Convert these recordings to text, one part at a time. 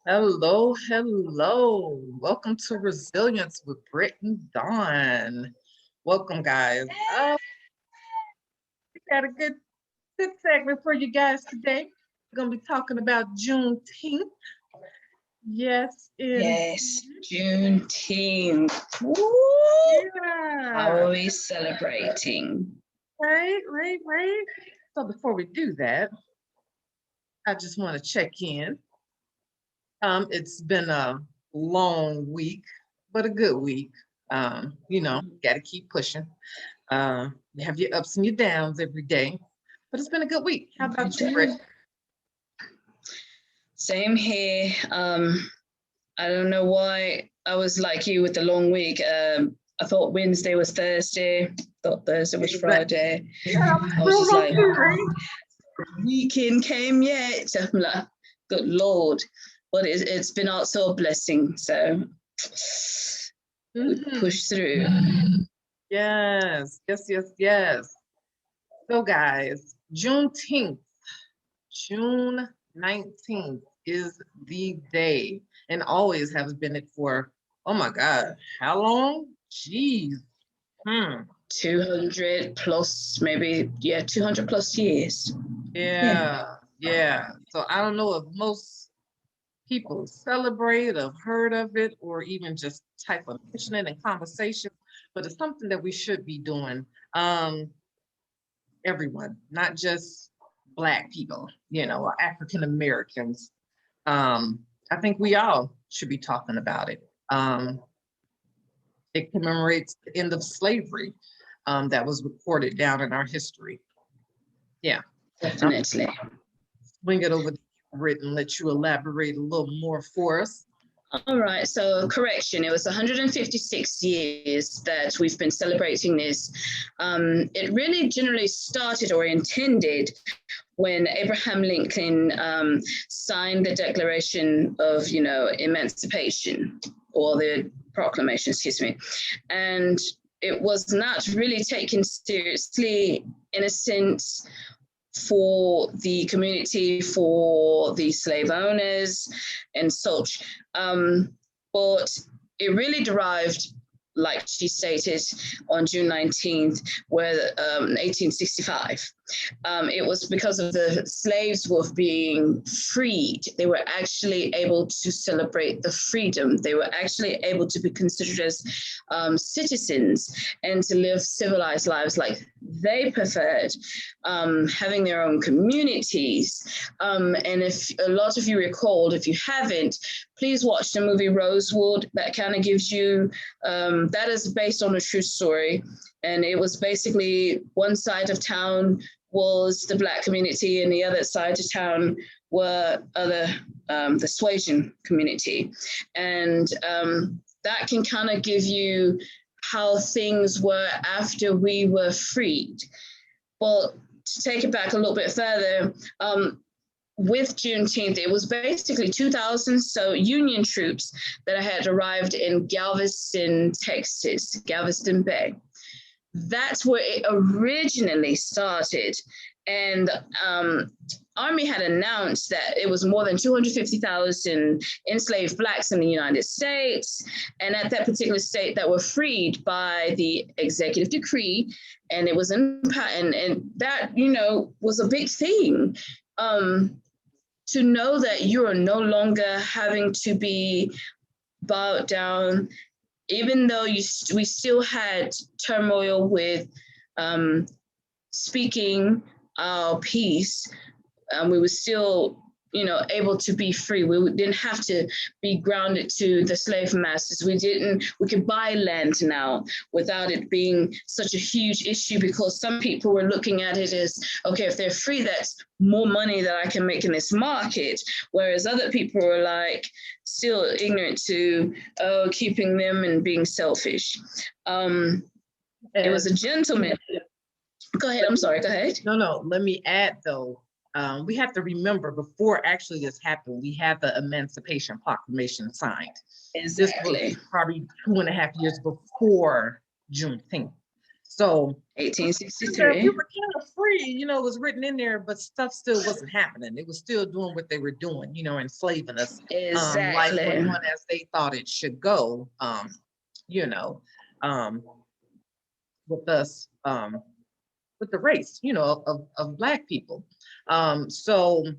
Hello, hello. Welcome to Resilience with Britt and Dawn. Welcome, guys. We got a good segment for you guys today. We're gonna be talking about Juneteenth. Yes, in Yes, Juneteenth. Woo! How yeah. are we celebrating? Right. So before we do that, I just want to check in. It's been a long week, but a good week. Got to keep pushing. You have your ups and your downs every day, but it's been a good week. How We about you, Britt? do. Same here. I don't know why I was like you with the long week. I thought Wednesday was Thursday, thought Thursday was Friday. Yeah, I'm I was still just on like, too, right? weekend came yet. I'm like, good Lord. But it's been also a blessing. So we Mhm. push through. Yes. So, guys, June 19th is the day, and always has been it for, oh my God, how long? Jeez. Hmm. 200 plus, maybe, yeah, 200 plus years. Yeah. Yeah. So I don't know if most people celebrate, have heard of it, or even just type of mention it in conversation, but it's something that we should be doing. Um, Everyone, not just Black people, or African Americans. I think we all should be talking about it. It commemorates the end of slavery that was recorded down in our history. Yeah. I'll Definitely. swing it over to you, Britt, and let you elaborate a little more for us. All right, so correction, it was 156 years that we've been celebrating this. It really generally started or intended when Abraham Lincoln signed the Declaration of, Emancipation, or the Proclamation, excuse me. And it was not really taken seriously in a sense for the community, for the slave owners and such. But it really derived, like she stated, on June 19th, where 1865. It was because of the slaves were being freed. They were actually able to celebrate the freedom. They were actually able to be considered as citizens and to live civilized lives like they preferred, having their own communities. And if a lot of you recalled, if you haven't, please watch the movie Rosewood. That kind of gives you, that is based on a true story. And it was basically one side of town was the Black community, and the other side of town were the Swasian community. And that can kind of give you how things were after we were freed. Well, to take it back a little bit further, with Juneteenth, it was basically 2,000 so Union troops that had arrived in Galveston, Texas, Galveston Bay. That's where it originally started. And Army had announced that it was more than 250,000 enslaved Blacks in the United States, and at that particular state that were freed by the executive decree, and it was in and that was a big thing. To know that you are no longer having to be bowed down, even though we still had turmoil with speaking our piece, we were still, able to be free. We didn't have to be grounded to the slave masters. We could buy land now without it being such a huge issue, because some people were looking at it as, okay, if they're free, that's more money that I can make in this market. Whereas other people were like still ignorant to keeping them and being selfish. It was a gentleman. Go ahead. I'm sorry. Go ahead. No. Let me add though. We have to remember, before actually this happened, we had the Emancipation Proclamation signed. This was Exactly. probably 2.5 years before Juneteenth. So we 1863. were kind of free, it was written in there, but stuff still wasn't happening. It was still doing what they were doing, enslaving us. Life was Exactly. going as they thought it should go, you know, with us, with the race, of Black people. So I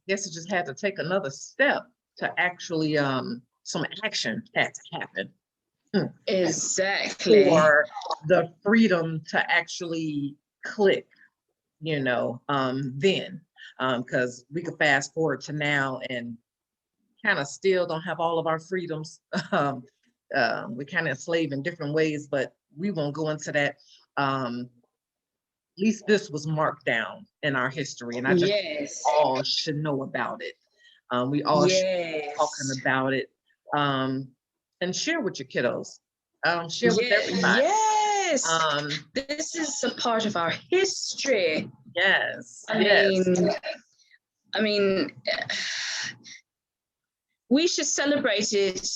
guess it just had to take another step to actually, some action had to happen. Exactly. For the freedom to actually click, then, because we could fast forward to now and kind of still don't have all of our freedoms. We're kind of enslaved in different ways, but we won't go into that. At least this was marked down in our history, and I just Yes. all should know about it. We all should be talking Yes. about it, and share with your kiddos. Share with Yeah, everybody. yes. This is a part of our history. Yes. I Yes. mean, we should celebrate it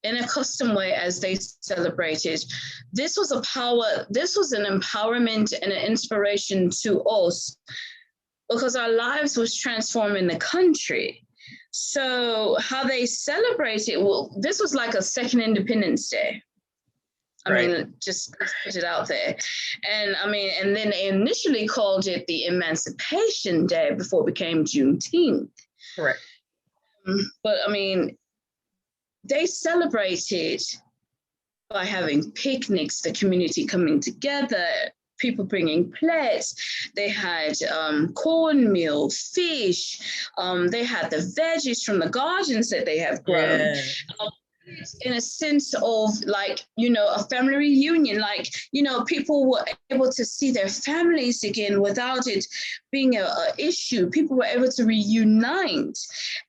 in a custom way as they celebrated. This was an empowerment and an inspiration to us because our lives was transforming the country. So how they celebrate it, well, this was like a second Independence Day. Just put it out there. And then they initially called it the Emancipation Day before it became Juneteenth. Correct. But they celebrated by having picnics, the community coming together, people bringing plates. They had cornmeal, fish. They had the veggies from the gardens that they have grown. Yeah. In a sense of a family reunion, people were able to see their families again without it being a issue. People were able to reunite.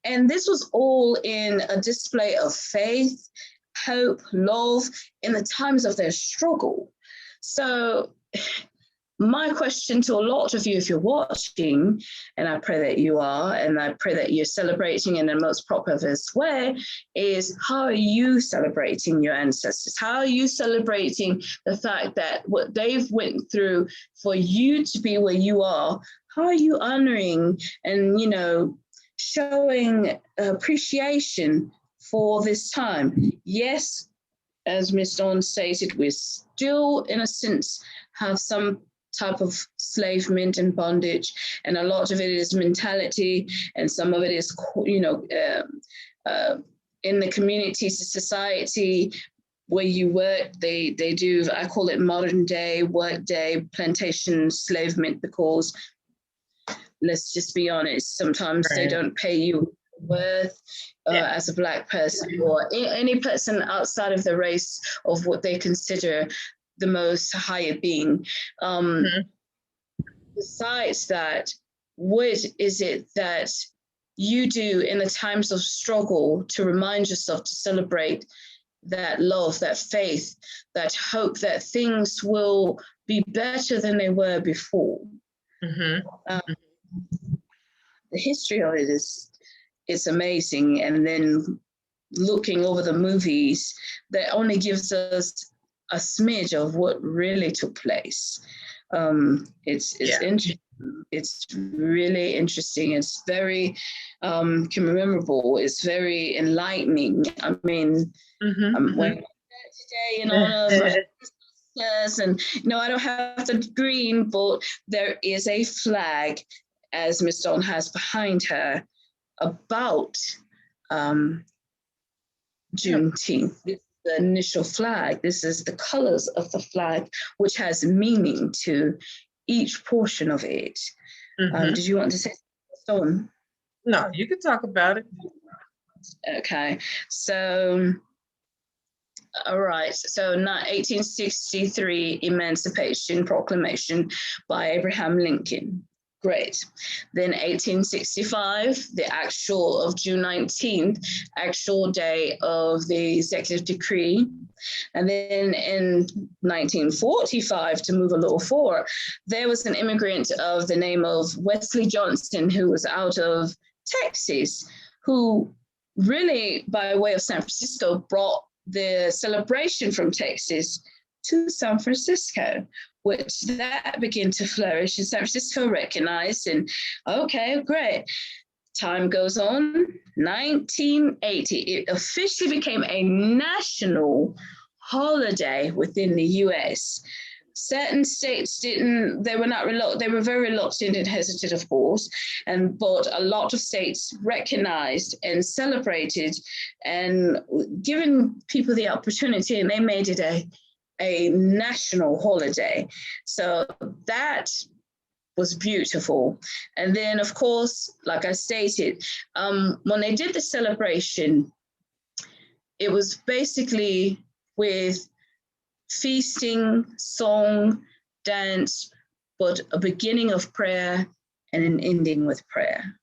And this was all in a display of faith, hope, love in the times of their struggle. So my question to a lot of you, if you're watching, and I pray that you are, and I pray that you're celebrating in the most proper way, is how are you celebrating your ancestors? How are you celebrating the fact that what they've went through for you to be where you are? How are you honoring and, showing appreciation for this time? Yes, as Ms. Dawn stated, we're still, in a sense, have some type of enslavement and bondage, and a lot of it is mentality, and some of it is, in the community, society where you work, they do, I call it modern day work day plantation enslavement, because let's just be honest, sometimes they don't pay you worth as a Black person or any person outside of the race of what they consider the most higher being. Besides that, what is it that you do in the times of struggle to remind yourself to celebrate that love, that faith, that hope that things will be better than they were before? The history of it is amazing. And then looking over the movies, that only gives us a smidge of what really took place. It's interesting. It's really interesting. It's very commemorable. It's very enlightening. When today in honor of and I don't have the green, but there is a flag, as Miss Dawn has behind her, about Juneteenth. This is the initial flag. This is the colors of the flag, which has meaning to each portion of it. Did you want to say something? No, you can talk about it. Okay, so all right, so 1863 Emancipation Proclamation by Abraham Lincoln. Great. Then 1865, the actual of June 19th, actual day of the executive decree. And then in 1945, to move a little forward, there was an immigrant of the name of Wesley Johnson, who was out of Texas, who really, by way of San Francisco, brought the celebration from Texas to San Francisco, which that began to flourish, and San Francisco recognized, and okay, great. Time goes on, 1980, it officially became a national holiday within the US. Certain states didn't, they were not reluctant, they were very reluctant and hesitant, of course, but a lot of states recognized and celebrated and given people the opportunity, and they made it a national holiday. So that was beautiful. And then, of course, like I stated, when they did the celebration, it was basically with feasting, song, dance, but a beginning of prayer and an ending with prayer,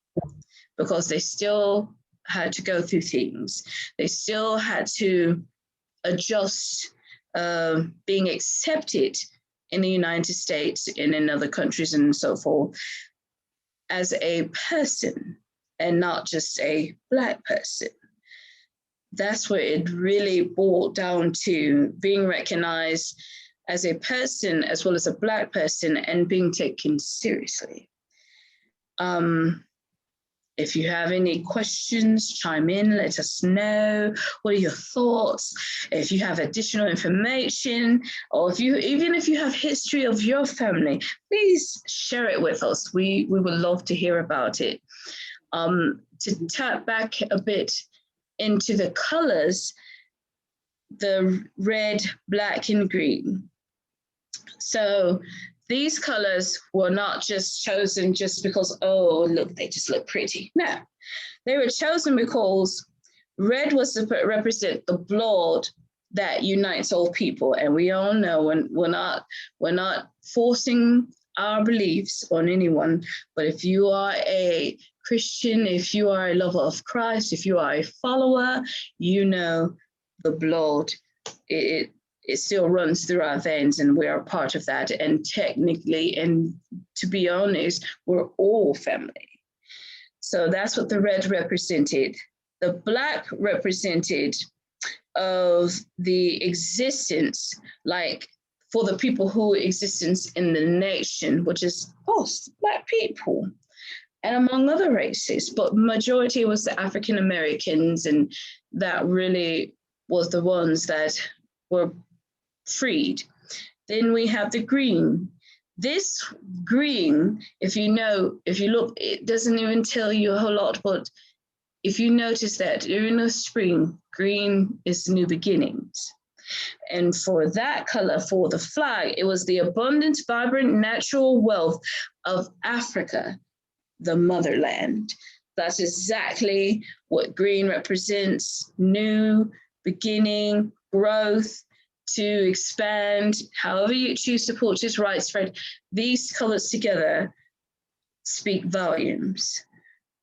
because they still had to go through things. They still had to adjust being accepted in the United States and in other countries and so forth as a person and not just a Black person. That's where it really boiled down to being recognized as a person as well as a Black person and being taken seriously. If you have any questions, chime in, let us know. What are your thoughts? If you have additional information, or even if you have history of your family, please share it with us. We would love to hear about it. To tap back a bit into the colors, the red, black, and green. So these colors were not just chosen just because, oh, look, they just look pretty. No, they were chosen because red was to represent the blood that unites all people. And we all know when we're not forcing our beliefs on anyone, but if you are a Christian, if you are a lover of Christ, if you are a follower, you know the blood, it still runs through our veins, and we are a part of that. And technically, and to be honest, we're all family. So that's what the red represented. The black represented of the existence, like for the people who existence in the nation, which is us, Black people, and among other races, but majority was the African Americans, and that really was the ones that were freed. Then we have the green. This green, if you look, it doesn't even tell you a whole lot, but if you notice that during the spring, green is new beginnings. And for that color, for the flag, it was the abundant, vibrant, natural wealth of Africa, the motherland. That's exactly what green represents: new beginning, growth, to expand, however you choose to put it, widespread. These colors together speak volumes.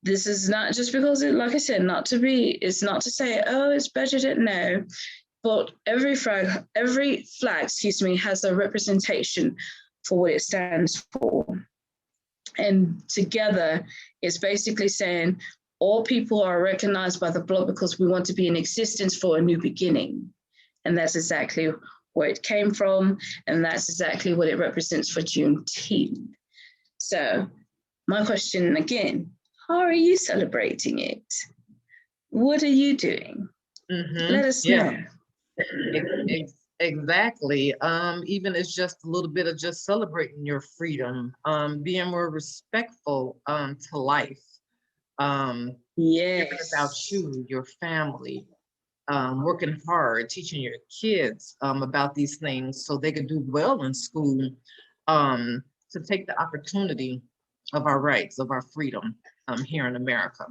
This is not just because it, like I said, it's not to say, oh, it's better than no, but every flag, has a representation for what it stands for. And together, it's basically saying all people are recognized by the blood because we want to be in existence for a new beginning. And that's exactly where it came from. And that's exactly what it represents for Juneteenth. So my question again, how are you celebrating it? What are you doing? Mm-hmm. Let us know. Exactly. Even it's just a little bit of just celebrating your freedom, being more respectful to life. Yes. Even about you, your family, working hard, teaching your kids about these things so they could do well in school, to take the opportunity of our rights, of our freedom here in America,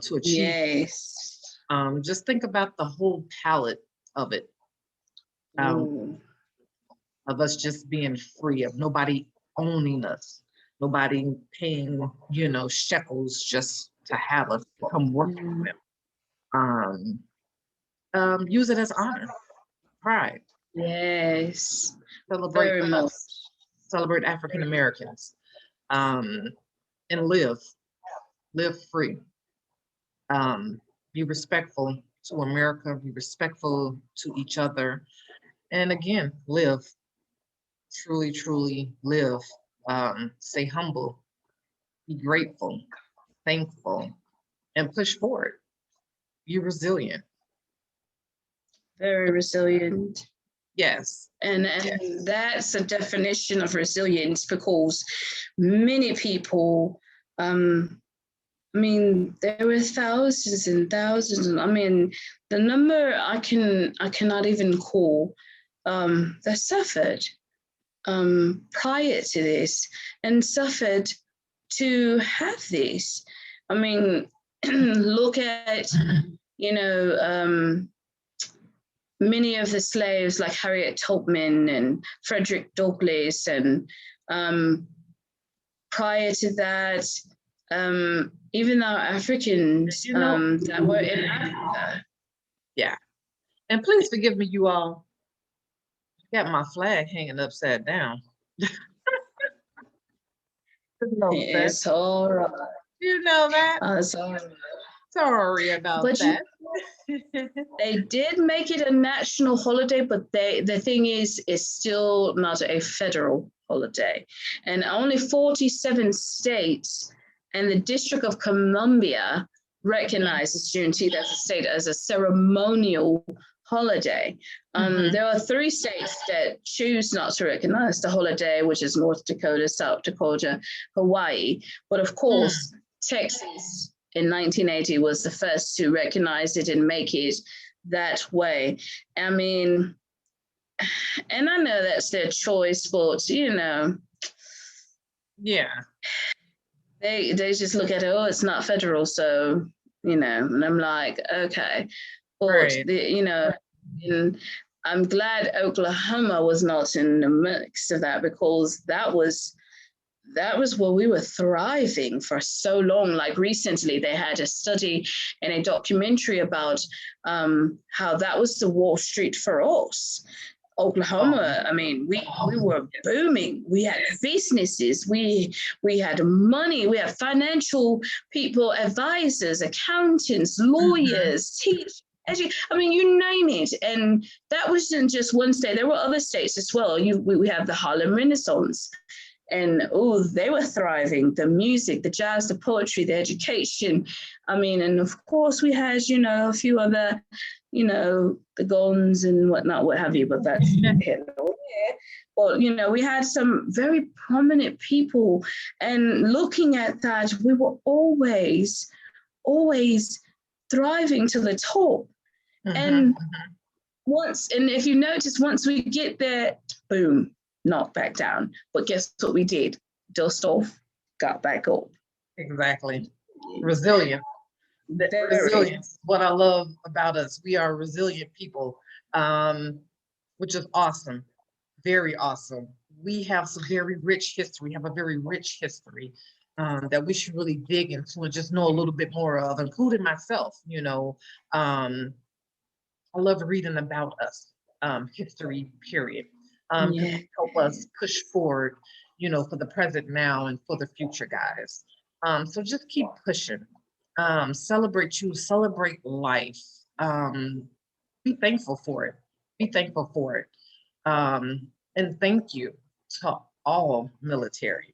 to achieve. Yes. Just think about the whole palette of it, of us just being free, of nobody owning us, nobody paying, shekels just to have us come work for them. Use it as honor, pride. Yes. Celebrate Very much. us, celebrate African Americans, and live free. Be respectful to America, be respectful to each other, And again, live, truly, truly live. Stay humble, be grateful, thankful, and push forward. Be resilient. Very resilient. Yes. And that's a definition of resilience, because many people, I mean, there were thousands and thousands, and I mean, the number I cannot even call, that suffered prior to this, and suffered to have this. I mean, look at, you know, many of the slaves like Harriet Tubman and Frederick Douglass, and prior to that, even our Africans that were in Africa. Yeah. And please forgive me, you all. I got my flag hanging upside down. It's all right. You know that? It's all right. Sorry about But that. they did make it a national holiday, but the thing is, it's still not a federal holiday. And only 47 states and the District of Columbia recognizes Juneteenth as a state, as a ceremonial holiday. There are 3 states that choose not to recognize the holiday, which is North Dakota, South Dakota, Hawaii. But of course, Texas in 1980 was the first to recognize it and make it that way. I mean, and I know that's their choice, but you know, yeah, they just look at it, oh, it's not federal, so you know, and I'm like, okay, but right. you know, and I'm glad Oklahoma was not in the mix of that, because that was where we were thriving for so long. Like recently, they had a study and a documentary about how that was the Wall Street for us. Oklahoma, I mean, we were booming. We had businesses, we had money, we had financial people, advisors, accountants, lawyers, teachers. I mean, you name it. And that wasn't just one state. There were other states as well. We have the Harlem Renaissance. And oh, they were thriving. The music, the jazz, the poetry, the education. I mean, and of course we had, you know, a few other, you know, the guns and whatnot, what have you, but that's well, you know, we had some very prominent people, and looking at that, we were always thriving to the top. And if you notice, once we get there, boom, knocked back down. But guess what we did? Dust off, got back up. Exactly. Resilience. Resilience. What I love about us. We are resilient people, which is awesome. Very awesome. We have some very rich history. We have a very rich history that we should really dig into and just know a little bit more of, including myself. You know, I love reading about us, history, period. Help us push forward, you know, for the present now and for the future, guys. So just keep pushing. Celebrate you, celebrate life. Be thankful for it. Be thankful for it. And thank you to all military.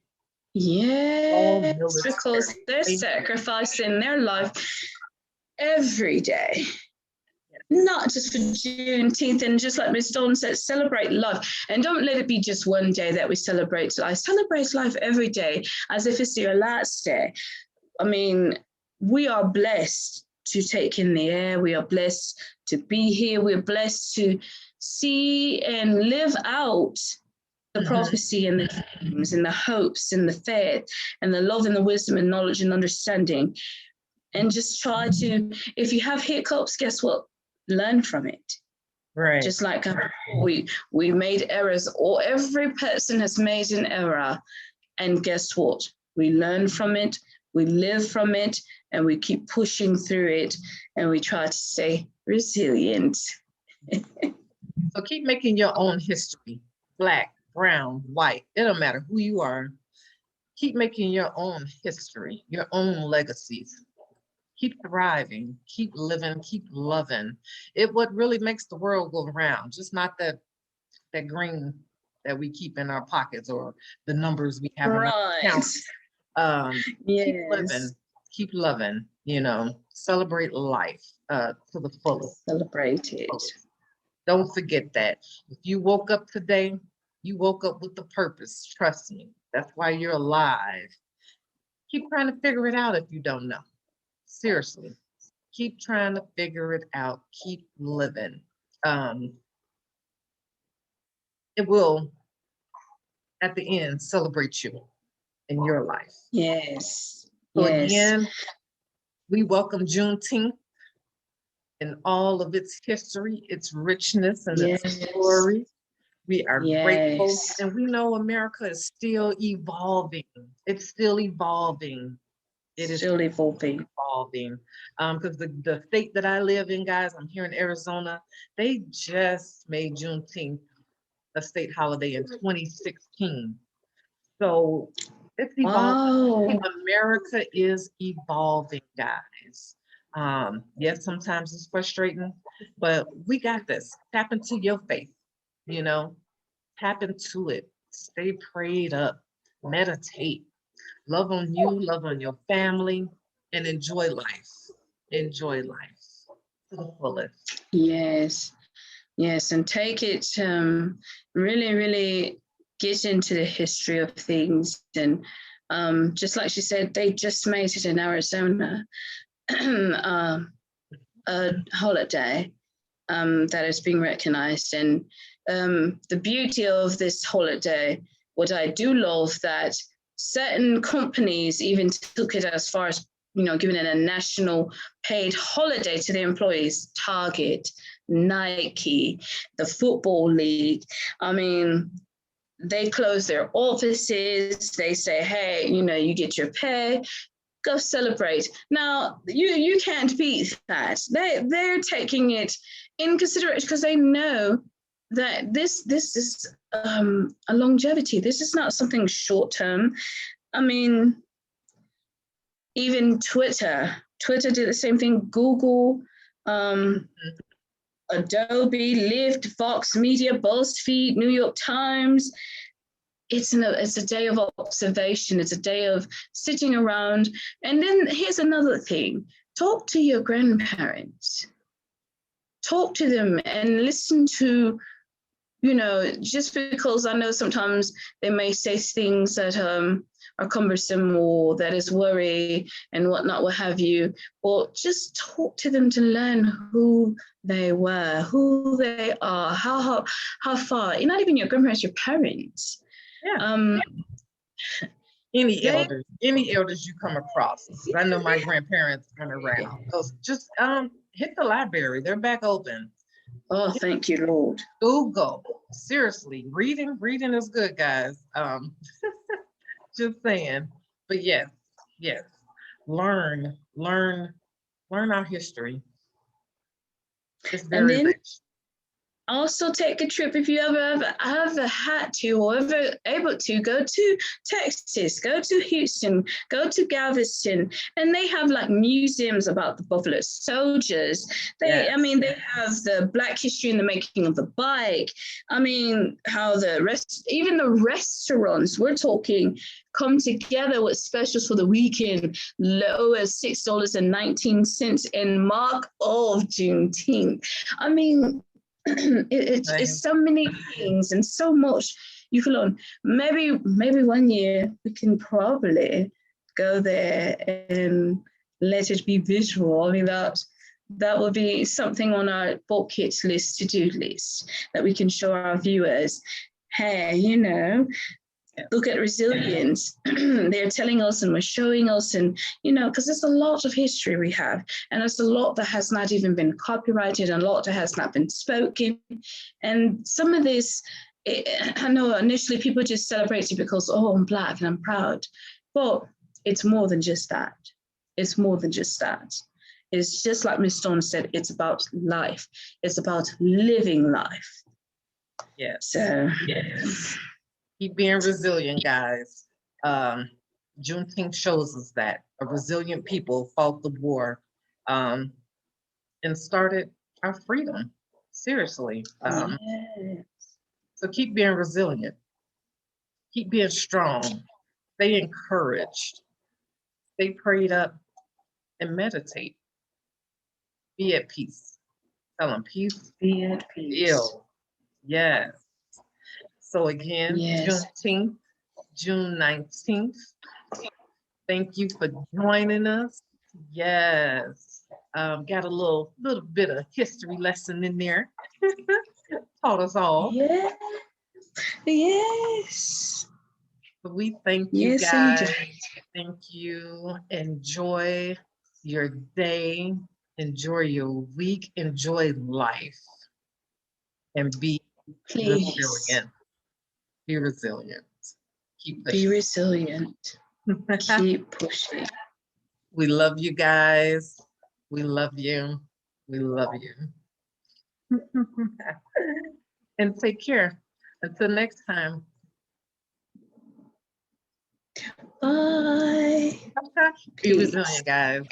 Yes, because they're sacrificing their life every day. Not just for Juneteenth, and just like Ms. Dawn said, celebrate life. And don't let it be just one day that we celebrate life. Celebrate life every day as if it's your last day. I mean, we are blessed to take in the air. We are blessed to be here. We're blessed to see and live out the prophecy and the dreams and the hopes and the faith and the love and the wisdom and knowledge and understanding. And just try to, if you have hiccups, guess what? Learn from it. Right. Just like we made errors, or every person has made an error. And guess what? We learn from it, we live from it, and we keep pushing through it, and we try to stay resilient. So keep making your own history. Black, brown, white, it don't matter who you are. Keep making your own history, your own legacies. Keep thriving, keep living, keep loving. It what really makes the world go around. Just not that that green that we keep in our pockets or the numbers we have in our Right. accounts. Keep living, Yes. keep loving, celebrate life to the fullest. Celebrate it. Don't forget that. If you woke up today, you woke up with a purpose. Trust me. That's why you're alive. Keep trying to figure it out if you don't know. Seriously. Keep trying to figure it out. Keep living. It will, at the end, celebrate you in your life. Yes. So Yes. again, we welcome Juneteenth in all of its history, its richness, and its story. We are grateful, and we know America is still evolving. It's still evolving. It is Still evolving. Because the state that I live in, guys, I'm here in Arizona, they just made Juneteenth a state holiday in 2016. So it's evolving. Wow. America is evolving, guys. Yes, sometimes it's frustrating, but we got this. Tap into your faith, tap into it. Stay prayed up, meditate, love on you, love on your family, and enjoy life. Enjoy life to the fullest. Yes. Yes. And take it, really, really get into the history of things. And just like she said, they just made it in Arizona a holiday that is being recognized. And the beauty of this holiday, what I do love, that certain companies even took it as far as, giving it a national paid holiday to their employees. Target, Nike, the Football League. I mean, they close their offices. They say, hey, you get your pay, go celebrate. Now, you can't beat that. They're taking it in consideration because they know that this is a longevity. This is not something short term. I mean, even Twitter did the same thing. Google, Adobe, Lyft, Fox Media, BuzzFeed, New York Times. It's a day of observation. It's a day of sitting around. And then here's another thing. Talk to your grandparents. Talk to them and listen to, just because I know sometimes they may say things that are cumbersome or that is worry and whatnot, what have you, or just talk to them to learn who they were, who they are, how far. You're not even your grandparents, your parents. Yeah. Any elders you come across. I know my grandparents aren't around. So just hit the library. They're back open. Oh, thank you, Lord. Google. Seriously, reading is good, guys. Just saying. But yes. Learn our history. It's very rich. Also take a trip if you ever had to or ever able to go to Texas, go to Houston, go to Galveston, and they have like museums about the Buffalo Soldiers. They have the Black history in the making of the bike. I mean, how even the restaurants we're talking come together with specials for the weekend, low as $6.19 in mark of Juneteenth. I mean, it's so many things and so much you can learn. Maybe one year we can probably go there and let it be visual. I mean, that would be something on our bucket list, to-do list, that we can show our viewers. Hey, look at resilience. They're telling us and we're showing us, and because there's a lot of history we have, and there's a lot that has not even been copyrighted, and a lot that has not been spoken. And some of this, I know initially people just celebrate it because, oh, I'm Black and I'm proud, but it's more than just that. It's more than just that. It's just like Ms. Stone said, it's about life. It's about living life. Yes. So, yes. Keep being resilient, guys. Juneteenth shows us that a resilient people fought the war and started our freedom. Seriously. Yes. So keep being resilient. Keep being strong. Stay encouraged. Stay prayed up and meditate. Be at peace. Tell them peace. Be at peace. Ill. Yes. So again, Yes. Juneteenth, June 19th. Thank you for joining us. Yes. Got a little bit of history lesson in there. Taught us all. Yes. Yes. But we thank you Yes, guys. indeed. Thank you. Enjoy your day. Enjoy your week. Enjoy life. And be Please resilient. Be resilient. Keep be pushing. resilient. Keep pushing. We love you guys. We love you. We love you. And take care. Until next time. Bye. Be resilient, guys.